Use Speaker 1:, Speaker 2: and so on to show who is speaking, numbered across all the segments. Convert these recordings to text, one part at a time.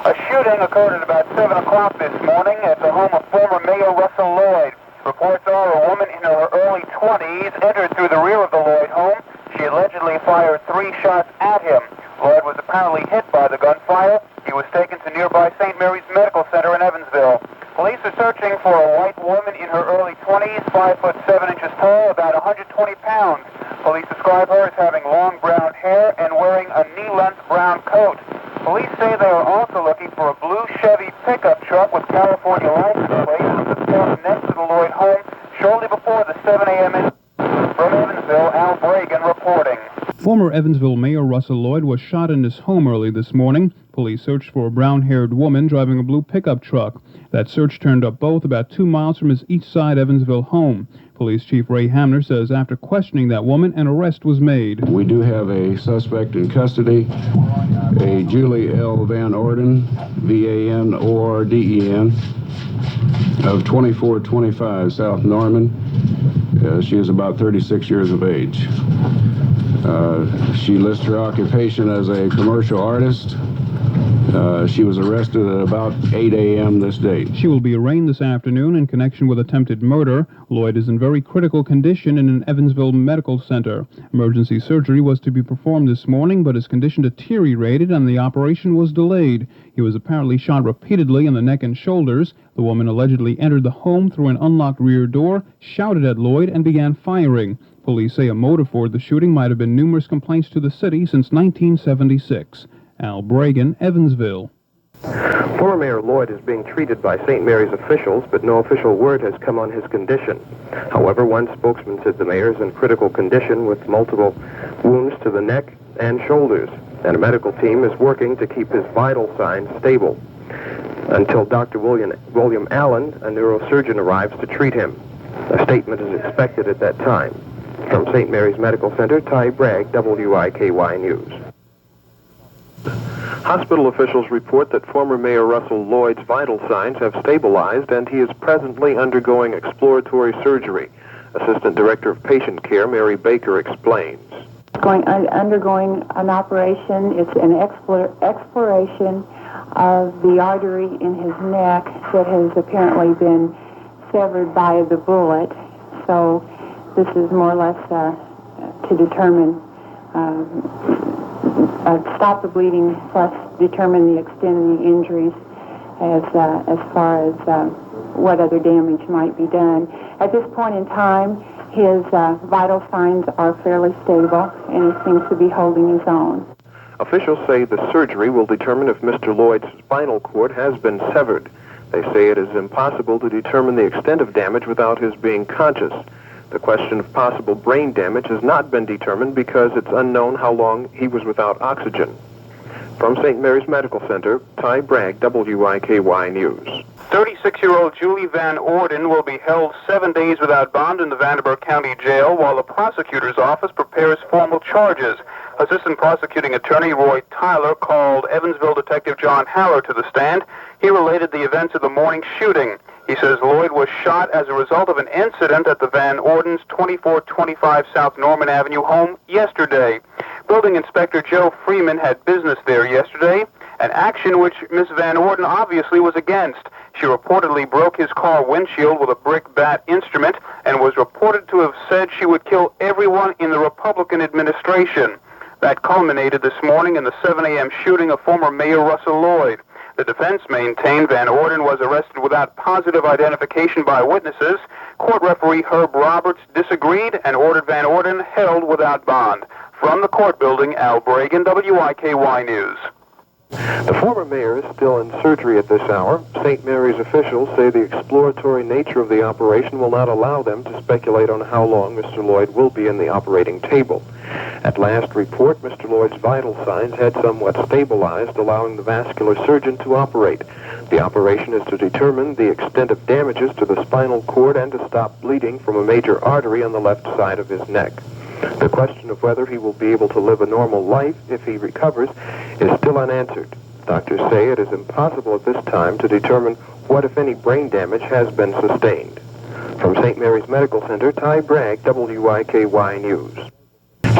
Speaker 1: A shooting occurred at about 7 o'clock this morning at the home of former Mayor Russell Lloyd. Reports are a woman in her early 20s entered through the rear of the Lloyd home. She allegedly fired 3 shots at him. Lloyd was apparently hit by the gunfire. He was taken to nearby St. Mary's Medical Center in Evansville. Police are searching for a white woman in her early 20s, 5 foot 7 inches tall, about 120 pounds. Police describe her as having long brown hair and wearing a knee-length brown coat. Police say they are also looking for a blue Chevy pickup truck with California license plate that was parked next to the Lloyd home shortly before the 7 a.m. From Evansville, Al Bragin reporting.
Speaker 2: Former Evansville Mayor Russell Lloyd was shot in his home early this morning. Police searched for a brown-haired woman driving a blue pickup truck. That search turned up both about 2 miles from his East Side Evansville home. Police Chief Ray Hamner says after questioning that woman, an arrest was made.
Speaker 3: We do have a suspect in custody, a Julie L. Van Orden, V-A-N-O-R-D-E-N, of 2425 South Norman. She is about 36 years of age. She lists her occupation as a commercial artist. She was arrested at about 8 a.m. this date.
Speaker 2: She will be arraigned this afternoon in connection with attempted murder. Lloyd is in very critical condition in an Evansville medical center. Emergency surgery was to be performed this morning, but his condition deteriorated and the operation was delayed. He was apparently shot repeatedly in the neck and shoulders. The woman allegedly entered the home through an unlocked rear door, shouted at Lloyd, and began firing. Police say a motive for the shooting might have been numerous complaints to the city since 1976. Al Bragin, Evansville.
Speaker 4: Former Mayor Lloyd is being treated by St. Mary's officials, but no official word has come on his condition. However, one spokesman said the mayor is in critical condition with multiple wounds to the neck and shoulders, and a medical team is working to keep his vital signs stable until Dr. William Allen, a neurosurgeon, arrives to treat him. A statement is expected at that time. From St. Mary's Medical Center, Ty Bragg, WIKY News. Hospital officials report that former Mayor Russell Lloyd's vital signs have stabilized and he is presently undergoing exploratory surgery. Assistant Director of Patient Care, Mary Baker, explains.
Speaker 5: Undergoing an operation. It's an exploration of the artery in his neck that has apparently been severed by the bullet. So this is more or less to determine stop the bleeding, plus determine the extent of the injuries as far as what other damage might be done. At this point in time, his vital signs are fairly stable, and he seems to be holding his own.
Speaker 4: Officials say the surgery will determine if Mr. Lloyd's spinal cord has been severed. They say it is impossible to determine the extent of damage without his being conscious. The question of possible brain damage has not been determined because it's unknown how long he was without oxygen. From St. Mary's Medical Center, Ty Bragg, WIKY News.
Speaker 1: 36-year-old Julie Van Orden will be held 7 days without bond in the Vanderburgh County Jail while the prosecutor's office prepares formal charges. Assistant Prosecuting Attorney Roy Tyler called Evansville Detective John Haller to the stand. He related the events of the morning shooting. He says Lloyd was shot as a result of an incident at the Van Orden's 2425 South Norman Avenue home yesterday. Building Inspector Joe Freeman had business there yesterday, an action which Miss Van Orden obviously was against. She reportedly broke his car windshield with a brick bat instrument and was reported to have said she would kill everyone in the Republican administration. That culminated this morning in the 7 a.m. shooting of former Mayor Russell Lloyd. The defense maintained Van Orden was arrested without positive identification by witnesses. Court referee Herb Roberts disagreed and ordered Van Orden held without bond. From the court building, Al Bragin, WIKY News.
Speaker 4: The former mayor is still in surgery at this hour. St. Mary's officials say the exploratory nature of the operation will not allow them to speculate on how long Mr. Lloyd will be in the operating table. At last report, Mr. Lloyd's vital signs had somewhat stabilized, allowing the vascular surgeon to operate. The operation is to determine the extent of damages to the spinal cord and to stop bleeding from a major artery on the left side of his neck. The question of whether he will be able to live a normal life if he recovers is still unanswered. Doctors say it is impossible at this time to determine what, if any, brain damage has been sustained. From St. Mary's Medical Center, Ty Bragg, WIKY News.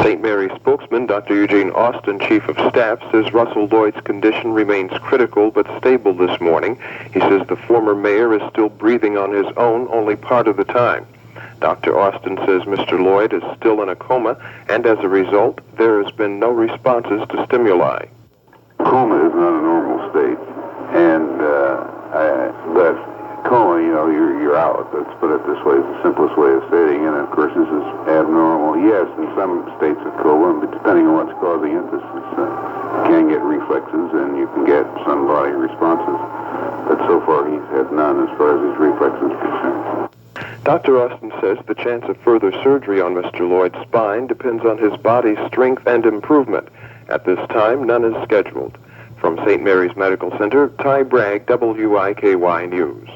Speaker 4: St. Mary's spokesman, Dr. Eugene Austin, Chief of Staff, says Russell Lloyd's condition remains critical but stable this morning. He says the former mayor is still breathing on his own only part of the time. Dr. Austin says Mr. Lloyd is still in a coma, and as a result, there has been no responses to stimuli.
Speaker 3: Coma is not a normal state, and but coma, you're out. Let's put it this way, it's the simplest way of stating it. And of course, this is abnormal. Yes, in some states of coma, but depending on what's causing it, you can get reflexes and you can get some body responses. But so far, he's had none as far as his reflexes are concerned.
Speaker 4: Dr. Austin says the chance of further surgery on Mr. Lloyd's spine depends on his body's strength and improvement. At this time, none is scheduled. From St. Mary's Medical Center, Ty Bragg, WIKY News.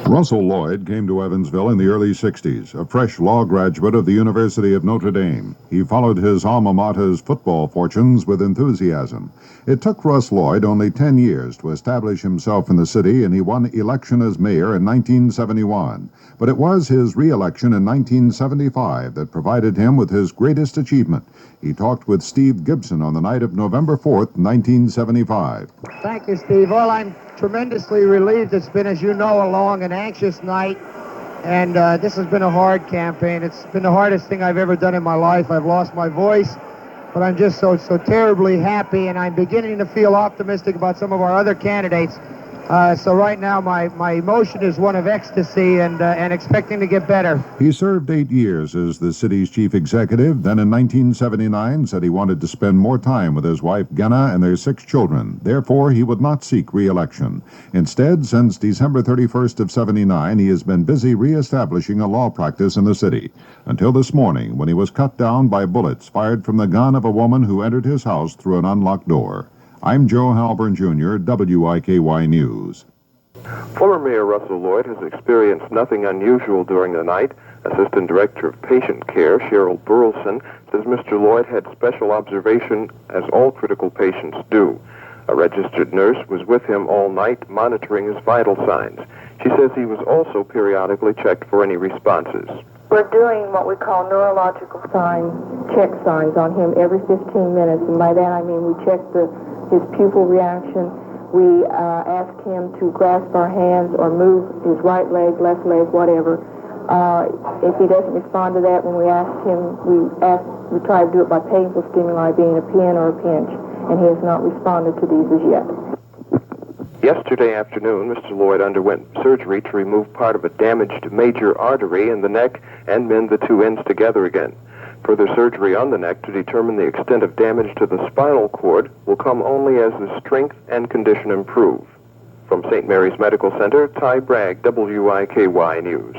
Speaker 6: Russell Lloyd came to Evansville in the early 60s, a fresh law graduate of the University of Notre Dame. He followed his alma mater's football fortunes with enthusiasm. It took Russ Lloyd only 10 years to establish himself in the city, and he won election as mayor in 1971. But it was his re-election in 1975 that provided him with his greatest achievement. He talked with Steve Gibson on the night of November 4th, 1975.
Speaker 7: Thank you, Steve. Well, I'm tremendously relieved. It's been, as you know, a long and anxious night, and this has been a hard campaign. It's been the hardest thing I've ever done in my life. I've lost my voice, but I'm just so terribly happy, and I'm beginning to feel optimistic about some of our other candidates. So right now, my emotion is one of ecstasy and expecting to get better.
Speaker 6: He served 8 years as the city's chief executive, then in 1979 said he wanted to spend more time with his wife Genna and their 6 children. Therefore, he would not seek re-election. Instead, since December 31st of 79, he has been busy re-establishing a law practice in the city, until this morning when he was cut down by bullets fired from the gun of a woman who entered his house through an unlocked door. I'm Joe Halburn, Jr., WIKY News.
Speaker 4: Former Mayor Russell Lloyd has experienced nothing unusual during the night. Assistant Director of Patient Care, Cheryl Burleson, says Mr. Lloyd had special observation, as all critical patients do. A registered nurse was with him all night, monitoring his vital signs. She says he was also periodically checked for any responses.
Speaker 5: We're doing what we call neurological check signs on him every 15 minutes, and by that I mean we check his pupil reaction. We ask him to grasp our hands or move his right leg, left leg, whatever. If he doesn't respond to that when we ask him, we try to do it by painful stimuli, being a pin or a pinch, and he has not responded to these as yet.
Speaker 4: Yesterday afternoon, Mr. Lloyd underwent surgery to remove part of a damaged major artery in the neck and mend the 2 ends together again. Further surgery on the neck to determine the extent of damage to the spinal cord will come only as the strength and condition improve. From St. Mary's Medical Center, Ty Bragg, WIKY News.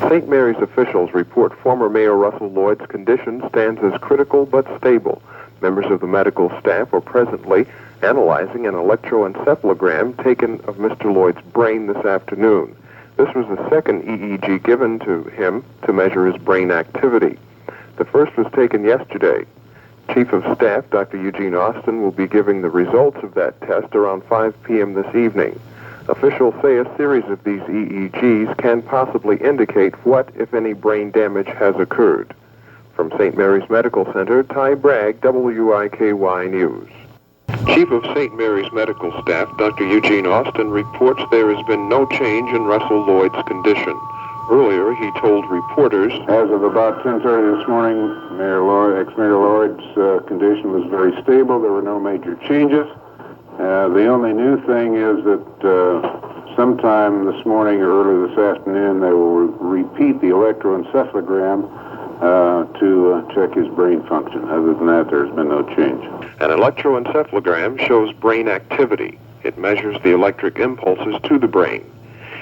Speaker 4: St. Mary's officials report former Mayor Russell Lloyd's condition stands as critical but stable. Members of the medical staff are presently analyzing an electroencephalogram taken of Mr. Lloyd's brain this afternoon. This was the second EEG given to him to measure his brain activity. The first was taken yesterday. Chief of Staff Dr. Eugene Austin will be giving the results of that test around 5 p.m. this evening. Officials say a series of these EEGs can possibly indicate what, if any, brain damage has occurred. From St. Mary's Medical Center, Ty Bragg, WIKY News. Chief of St. Mary's Medical Staff Dr. Eugene Austin reports there has been no change in Russell Lloyd's condition. Earlier, he told reporters,
Speaker 3: As of about 10:30 this morning, ex-Mayor Lloyd's condition was very stable. There were no major changes. The only new thing is that sometime this morning or early this afternoon, they will repeat the electroencephalogram to check his brain function. Other than that, there's been no change.
Speaker 4: An electroencephalogram shows brain activity. It measures the electric impulses to the brain.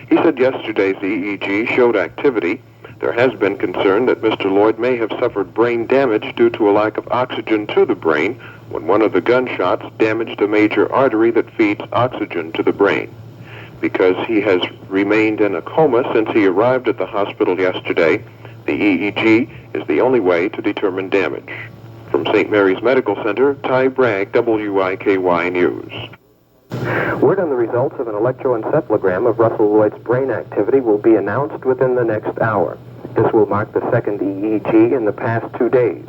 Speaker 4: He said yesterday's EEG showed activity. There has been concern that Mr. Lloyd may have suffered brain damage due to a lack of oxygen to the brain when one of the gunshots damaged a major artery that feeds oxygen to the brain. Because he has remained in a coma since he arrived at the hospital yesterday, the EEG is the only way to determine damage. From St. Mary's Medical Center, Ty Bragg, WIKY News. Word on the results of an electroencephalogram of Russell Lloyd's brain activity will be announced within the next hour. This will mark the second EEG in the past 2 days.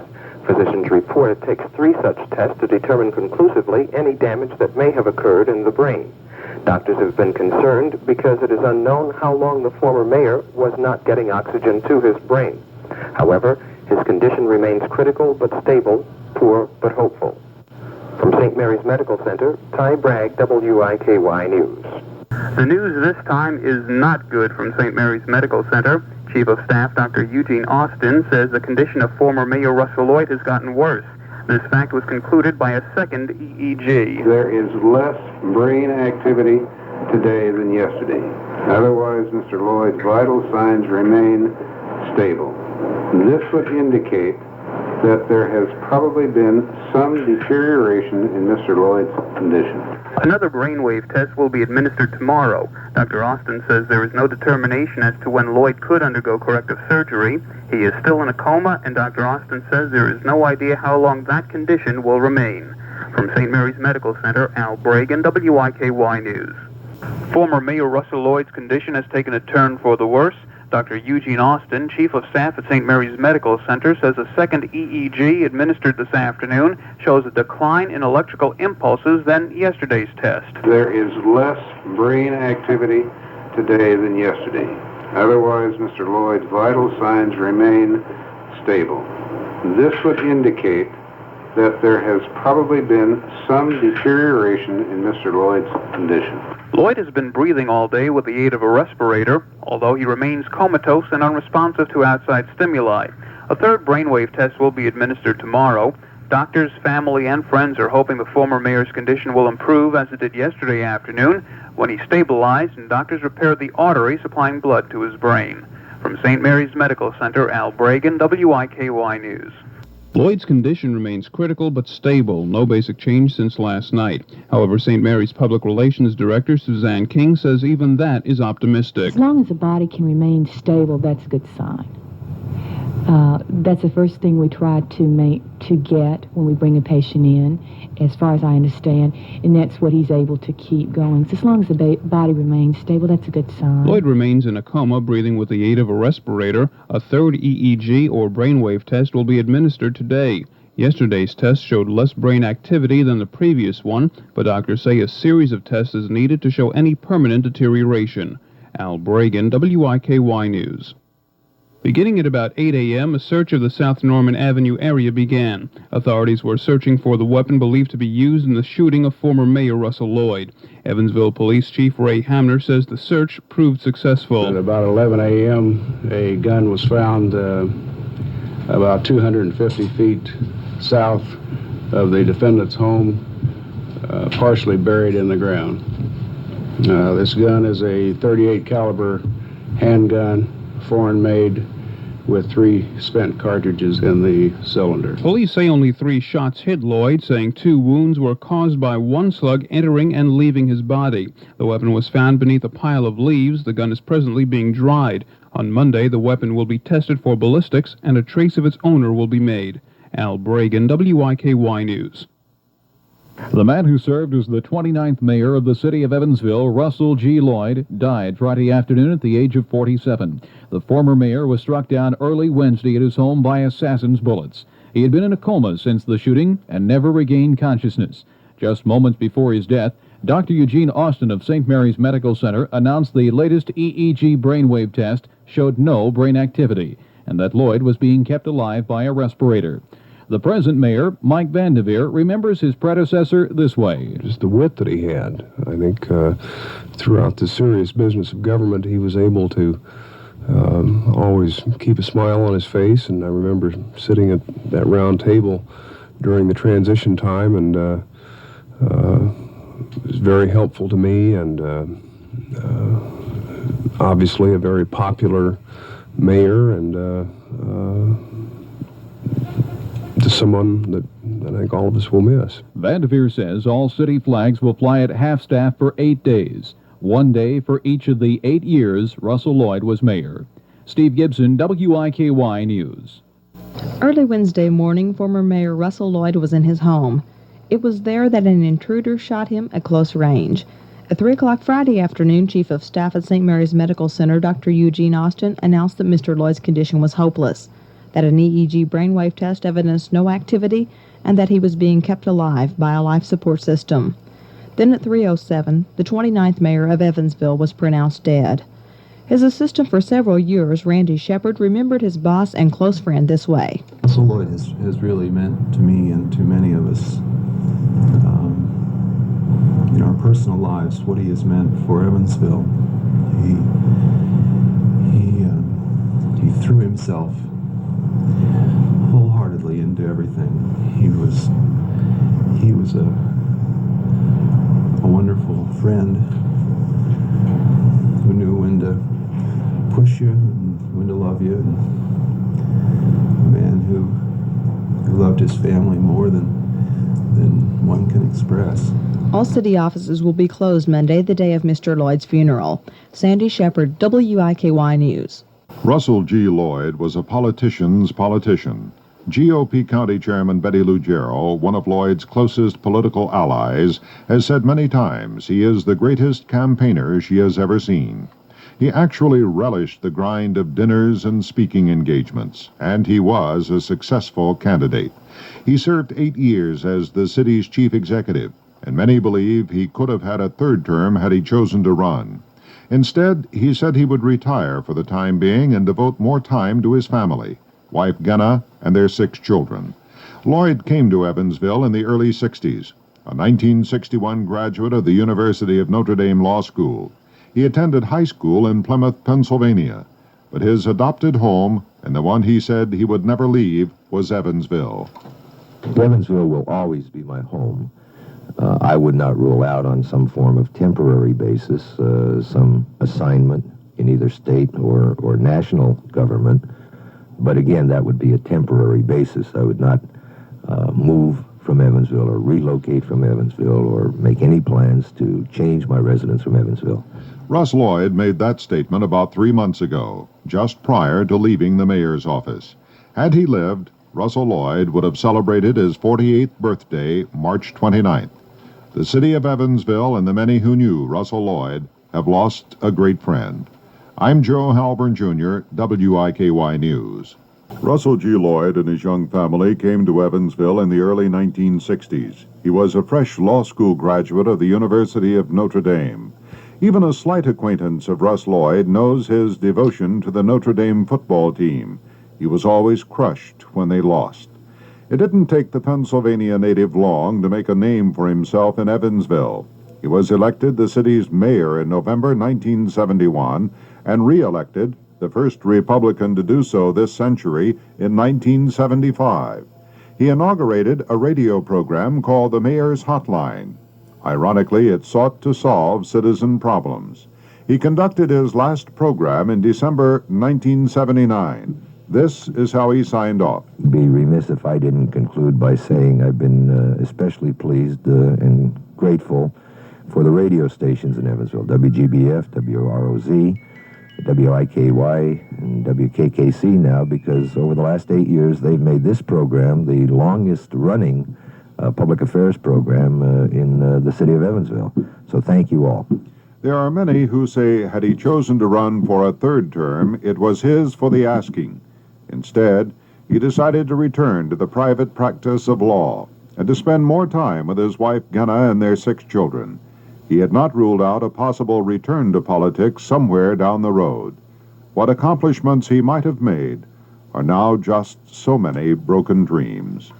Speaker 4: Physicians report it takes 3 such tests to determine conclusively any damage that may have occurred in the brain. Doctors have been concerned because it is unknown how long the former mayor was not getting oxygen to his brain. However, his condition remains critical but stable, poor but hopeful. From St. Mary's Medical Center, Ty Bragg, WIKY News.
Speaker 1: The news this time is not good from St. Mary's Medical Center. Chief of Staff Dr. Eugene Austin says the condition of former Mayor Russell Lloyd has gotten worse. This fact was concluded by a second EEG.
Speaker 3: There is less brain activity today than yesterday. Otherwise, Mr. Lloyd's vital signs remain stable. This would indicate that there has probably been some deterioration in Mr. Lloyd's condition.
Speaker 1: Another brainwave test will be administered tomorrow. Dr. Austin says there is no determination as to when Lloyd could undergo corrective surgery. He is still in a coma, and Dr. Austin says there is no idea how long that condition will remain. From St. Mary's Medical Center, Al Bragin, WIKY News. Former Mayor Russell Lloyd's condition has taken a turn for the worse. Dr. Eugene Austin, Chief of Staff at St. Mary's Medical Center, says a second EEG administered this afternoon shows a decline in electrical impulses than yesterday's test.
Speaker 3: There is less brain activity today than yesterday. Otherwise, Mr. Lloyd's vital signs remain stable. This would indicate that there has probably been some deterioration in Mr. Lloyd's condition.
Speaker 1: Lloyd has been breathing all day with the aid of a respirator, although he remains comatose and unresponsive to outside stimuli. A third brainwave test will be administered tomorrow. Doctors, family, and friends are hoping the former mayor's condition will improve as it did yesterday afternoon when he stabilized and doctors repaired the artery supplying blood to his brain. From St. Mary's Medical Center, Al Bragin, WIKY News.
Speaker 2: Lloyd's condition remains critical but stable. No basic change since last night. However, St. Mary's Public Relations Director Suzanne King says even that is optimistic.
Speaker 8: As long as the body can remain stable, that's a good sign. That's the first thing we try to get when we bring a patient in, as far as I understand, and that's what he's able to keep going. So as long as the body remains stable, that's a good sign.
Speaker 2: Lloyd remains in a coma, breathing with the aid of a respirator. A third EEG or brainwave test will be administered today. Yesterday's test showed less brain activity than the previous one, but doctors say a series of tests is needed to show any permanent deterioration. Al Bragin, WIKY News. Beginning at about 8 a.m., a search of the South Norman Avenue area began. Authorities were searching for the weapon believed to be used in the shooting of former Mayor Russell Lloyd. Evansville Police Chief Ray Hamner says the search proved successful.
Speaker 9: At about 11 a.m., a gun was found about 250 feet south of the defendant's home, partially buried in the ground. This gun is a .38 caliber handgun, foreign-made, with 3 spent cartridges in the cylinder.
Speaker 2: Police say only 3 shots hit Lloyd, saying 2 wounds were caused by one slug entering and leaving his body. The weapon was found beneath a pile of leaves. The gun is presently being dried. On Monday, the weapon will be tested for ballistics, and a trace of its owner will be made. Al Bragin, WIKY News.
Speaker 10: The man who served as the 29th mayor of the city of Evansville, Russell G. Lloyd, died Friday afternoon at the age of 47. The former mayor was struck down early Wednesday at his home by assassin's bullets. He had been in a coma since the shooting and never regained consciousness. Just moments before his death, Dr. Eugene Austin of St. Mary's Medical Center announced the latest EEG brainwave test showed no brain activity, and that Lloyd was being kept alive by a respirator. The present mayor, Mike Vanderveer, remembers his predecessor this way.
Speaker 11: Just the wit that he had. I think throughout the serious business of government, he was able to always keep a smile on his face. And I remember sitting at that round table during the transition time, and it was very helpful to me, and obviously a very popular mayor, and to someone that I think all of us will miss.
Speaker 10: Vanderveer says all city flags will fly at half-staff for 8 days, 1 day for each of the 8 years Russell Lloyd was mayor. Steve Gibson, WIKY News.
Speaker 12: Early Wednesday morning, former Mayor Russell Lloyd was in his home. It was there that an intruder shot him at close range. At 3 o'clock Friday afternoon, Chief of Staff at St. Mary's Medical Center, Dr. Eugene Austin, announced that Mr. Lloyd's condition was hopeless. that an EEG brainwave test evidenced no activity and that he was being kept alive by a life support system. Then at 3:07, the 29th mayor of Evansville was pronounced dead. His assistant for several years, Randy Shepard, remembered his boss and close friend this way.
Speaker 13: So Lloyd has really meant to me and to many of us in our personal lives what he has meant for Evansville. He threw himself wholeheartedly into everything. He was a wonderful friend who knew when to push you and when to love you, and a man who loved his family more than one can express.
Speaker 12: All city offices will be closed Monday, the day of Mr. Lloyd's funeral. Sandy Shepard, WIKY News.
Speaker 6: Russell G. Lloyd was a politician's politician. GOP County Chairman Betty Lugero, one of Lloyd's closest political allies, has said many times he is the greatest campaigner she has ever seen. He actually relished the grind of dinners and speaking engagements, and he was a successful candidate. He served 8 years as the city's chief executive, and many believe he could have had a third term had he chosen to run. Instead, he said he would retire for the time being and devote more time to his family, wife Genna, and their 6 children. Lloyd came to Evansville in the early 60s, a 1961 graduate of the University of Notre Dame Law School. He attended high school in Plymouth, Pennsylvania, but his adopted home, and the one he said he would never leave, was Evansville.
Speaker 14: Evansville will always be my home. I would not rule out on some form of temporary basis, some assignment in either state or national government. But again, that would be a temporary basis. I would not move from Evansville or relocate from Evansville or make any plans to change my residence from Evansville.
Speaker 6: Russ Lloyd made that statement about 3 months ago, just prior to leaving the mayor's office. Had he lived, Russell Lloyd would have celebrated his 48th birthday March 29th. The city of Evansville and the many who knew Russell Lloyd have lost a great friend. I'm Joe Halburn, Jr., WIKY News. Russell G. Lloyd and his young family came to Evansville in the early 1960s. He was a fresh law school graduate of the University of Notre Dame. Even a slight acquaintance of Russ Lloyd knows his devotion to the Notre Dame football team. He was always crushed when they lost. It didn't take the Pennsylvania native long to make a name for himself in Evansville. He was elected the city's mayor in November 1971 and re-elected, the first Republican to do so this century, in 1975. He inaugurated a radio program called the Mayor's Hotline. Ironically, it sought to solve citizen problems. He conducted his last program in December 1979. This is how he signed off.
Speaker 14: Be remiss if I didn't conclude by saying I've been especially pleased and grateful for the radio stations in Evansville, WGBF, WROZ, WIKY, and WKKC now, because over the last 8 years they've made this program the longest running public affairs program in the city of Evansville. So thank you all.
Speaker 6: There are many who say had he chosen to run for a third term, it was his for the asking. Instead, he decided to return to the private practice of law and to spend more time with his wife Genna and their 6 children. He had not ruled out a possible return to politics somewhere down the road. What accomplishments he might have made are now just so many broken dreams.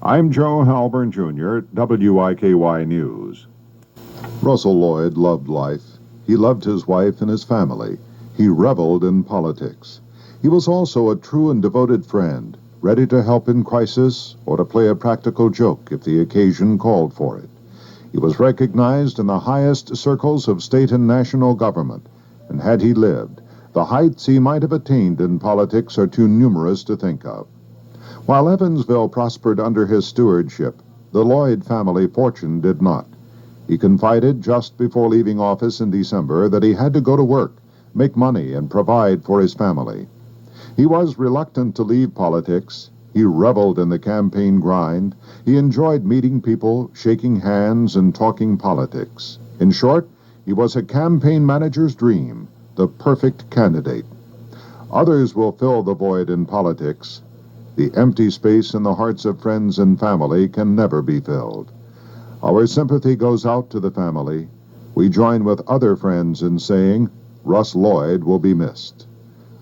Speaker 6: I'm Joe Halburn, Jr., WIKY News. Russell Lloyd loved life. He loved his wife and his family. He reveled in politics. He was also a true and devoted friend, ready to help in crisis or to play a practical joke if the occasion called for it. He was recognized in the highest circles of state and national government, and had he lived, the heights he might have attained in politics are too numerous to think of. While Evansville prospered under his stewardship, the Lloyd family fortune did not. He confided just before leaving office in December that he had to go to work, make money, and provide for his family. He was reluctant to leave politics. He reveled in the campaign grind. He enjoyed meeting people, shaking hands, and talking politics. In short, he was a campaign manager's dream, the perfect candidate. Others will fill the void in politics. The empty space in the hearts of friends and family can never be filled. Our sympathy goes out to the family. We join with other friends in saying, Russ Lloyd will be missed.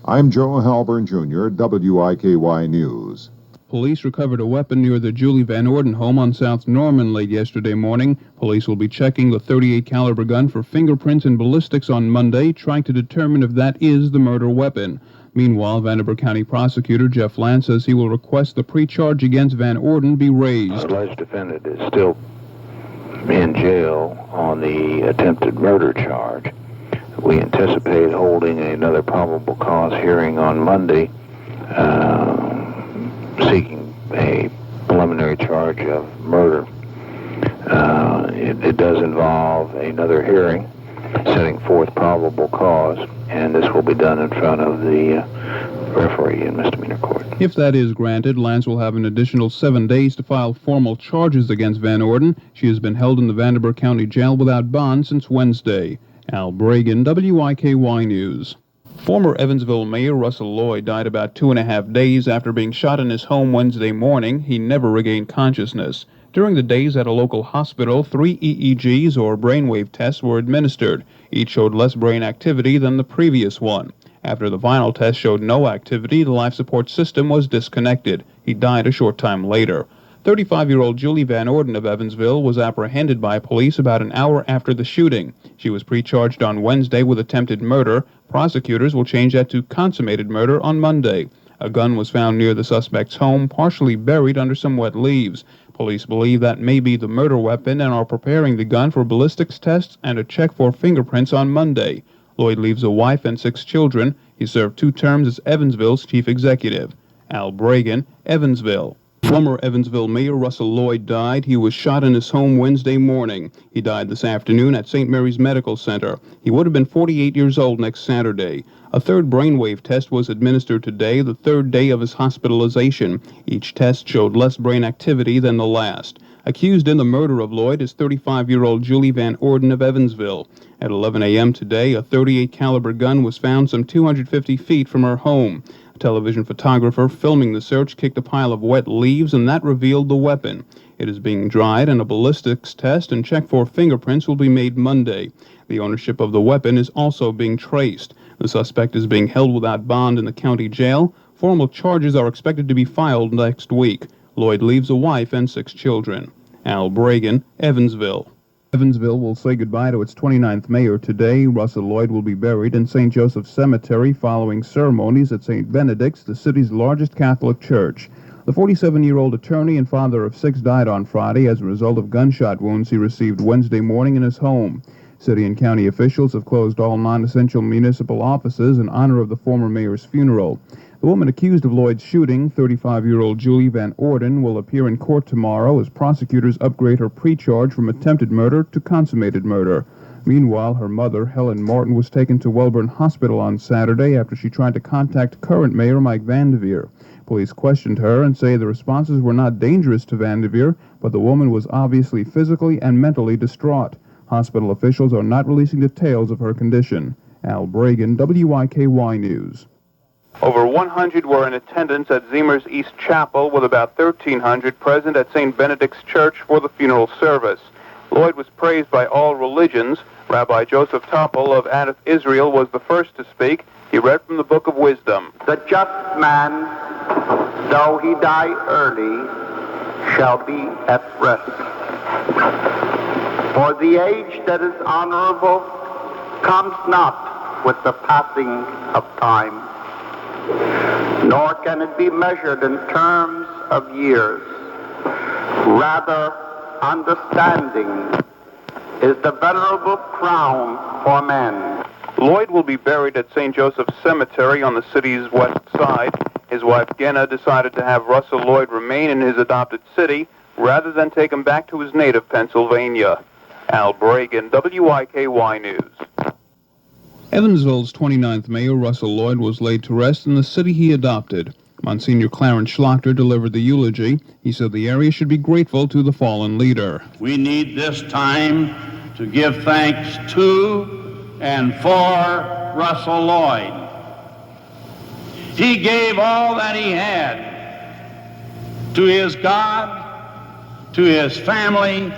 Speaker 6: I'm Joe Halburn, Jr., WIKY News.
Speaker 2: Police recovered a weapon near the Julie Van Orden home on South Norman late yesterday morning. Police will be checking the .38 caliber gun for fingerprints and ballistics on Monday, trying to determine if that is the murder weapon. Meanwhile, Vanderbilt County Prosecutor Jeff Lance says he will request the pre-charge against Van Orden be raised.
Speaker 15: The alleged defendant is still in jail on the attempted murder charge. We anticipate holding another probable cause hearing on Monday, seeking a preliminary charge of murder. It does involve another hearing setting forth probable cause, and this will be done in front of the referee in misdemeanor court.
Speaker 2: If that is granted, Lance will have an additional 7 days to file formal charges against Van Orden. She has been held in the Vanderbilt County Jail without bond since Wednesday. Al Bragin, WIKY News. Former Evansville Mayor Russell Lloyd died about 2.5 days after being shot in his home Wednesday morning. He never regained consciousness. During the days at a local hospital, 3 EEGs or brainwave tests were administered. Each showed less brain activity than the previous one. After the final test showed no activity, the life support system was disconnected. He died a short time later. 35-year-old Julie Van Orden of Evansville was apprehended by police about an hour after the shooting. She was pre-charged on Wednesday with attempted murder. Prosecutors will change that to consummated murder on Monday. A gun was found near the suspect's home, partially buried under some wet leaves. Police believe that may be the murder weapon and are preparing the gun for ballistics tests and a check for fingerprints on Monday. Lloyd leaves a wife and 6 children. He served 2 terms as Evansville's chief executive. Al Bragin, Evansville. Former Evansville Mayor Russell Lloyd died. He was shot in his home Wednesday morning. He died this afternoon at St. Mary's Medical Center. He would have been 48 years old next Saturday. A third brainwave test was administered today, the 3rd day of his hospitalization. Each test showed less brain activity than the last. Accused in the murder of Lloyd is 35-year-old Julie Van Orden of Evansville. At 11 a.m. today, a .38 caliber gun was found some 250 feet from her home. A television photographer filming the search kicked a pile of wet leaves, and that revealed the weapon. It is being dried, and a ballistics test and check for fingerprints will be made Monday. The ownership of the weapon is also being traced. The suspect is being held without bond in the county jail. Formal charges are expected to be filed next week. Lloyd leaves a wife and 6 children. Al Bragin, Evansville. Evansville will say goodbye to its 29th mayor today. Russell Lloyd will be buried in St. Joseph's Cemetery following ceremonies at St. Benedict's, the city's largest Catholic church. The 47-year-old attorney and father of 6 died on Friday as a result of gunshot wounds he received Wednesday morning in his home. City and county officials have closed all non-essential municipal offices in honor of the former mayor's funeral. The woman accused of Lloyd's shooting, 35-year-old Julie Van Orden, will appear in court tomorrow as prosecutors upgrade her pre-charge from attempted murder to consummated murder. Meanwhile, her mother, Helen Martin, was taken to Welborn Hospital on Saturday after she tried to contact current mayor Mike Vanderveer. Police questioned her and say the responses were not dangerous to Vanderveer, but the woman was obviously physically and mentally distraught. Hospital officials are not releasing details of her condition. Al Bragin, WIKY News.
Speaker 1: Over 100 were in attendance at Zemer's East Chapel, with about 1,300 present at St. Benedict's Church for the funeral service. Lloyd was praised by all religions. Rabbi Joseph Topol of Adath, Israel, was the first to speak. He read from the Book of Wisdom.
Speaker 16: The just man, though he die early, shall be at rest. For the age that is honorable comes not with the passing of time, nor can it be measured in terms of years. Rather, understanding is the venerable crown for men.
Speaker 1: Lloyd will be buried at St. Joseph's Cemetery on the city's west side. His wife, Genna, decided to have Russell Lloyd remain in his adopted city rather than take him back to his native Pennsylvania. Al Bragin, WIKY News.
Speaker 2: Evansville's 29th mayor, Russell Lloyd, was laid to rest in the city he adopted. Monsignor Clarence Schlachter delivered the eulogy. He said the area should be grateful to the fallen leader.
Speaker 17: We need this time to give thanks to and for Russell Lloyd. He gave all that he had to his God, to his family,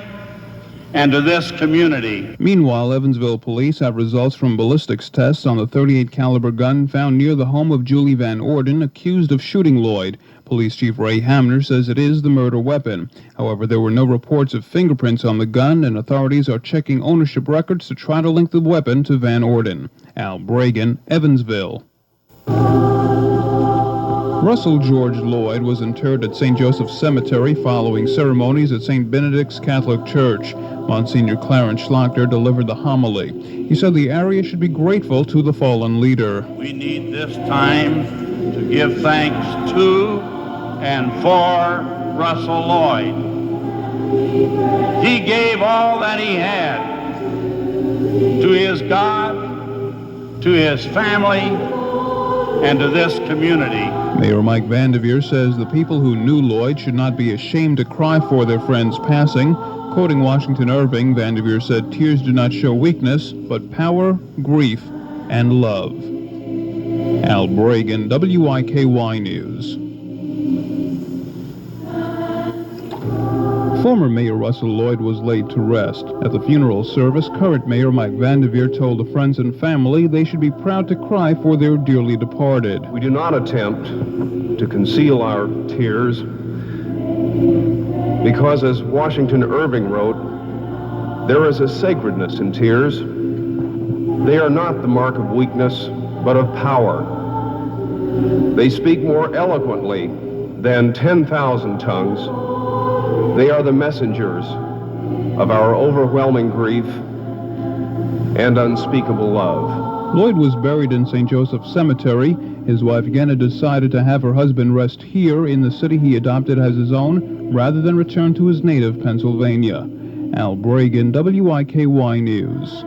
Speaker 17: and to this community.
Speaker 2: Meanwhile, Evansville police have results from ballistics tests on the .38 caliber gun found near the home of Julie Van Orden, accused of shooting Lloyd. Police Chief Ray Hamner says it is the murder weapon. However, there were no reports of fingerprints on the gun, and authorities are checking ownership records to try to link the weapon to Van Orden. Al Bragin, Evansville. Russell George Lloyd was interred at St. Joseph's Cemetery following ceremonies at St. Benedict's Catholic Church. Monsignor Clarence Schlachter delivered the homily. He said the area should be grateful to the fallen leader.
Speaker 17: We need this time to give thanks to and for Russell Lloyd. He gave all that he had to his God, to his family, and to this community.
Speaker 2: Mayor Mike Vanderveer says the people who knew Lloyd should not be ashamed to cry for their friend's passing. Quoting Washington Irving, Vanderveer said, "Tears do not show weakness, but power, grief, and love." Al Bragin, WIKY News. Former Mayor Russell Lloyd was laid to rest. At the funeral service, current Mayor Mike Vanderveer told the friends and family they should be proud to cry for their dearly departed.
Speaker 11: We do not attempt to conceal our tears because, as Washington Irving wrote, there is a sacredness in tears. They are not the mark of weakness, but of power. They speak more eloquently than 10,000 tongues. They are the messengers of our overwhelming grief and unspeakable love.
Speaker 2: Lloyd was buried in St. Joseph's Cemetery. His wife Genna decided to have her husband rest here in the city he adopted as his own, rather than return to his native Pennsylvania. Al Bragin, WIKY News.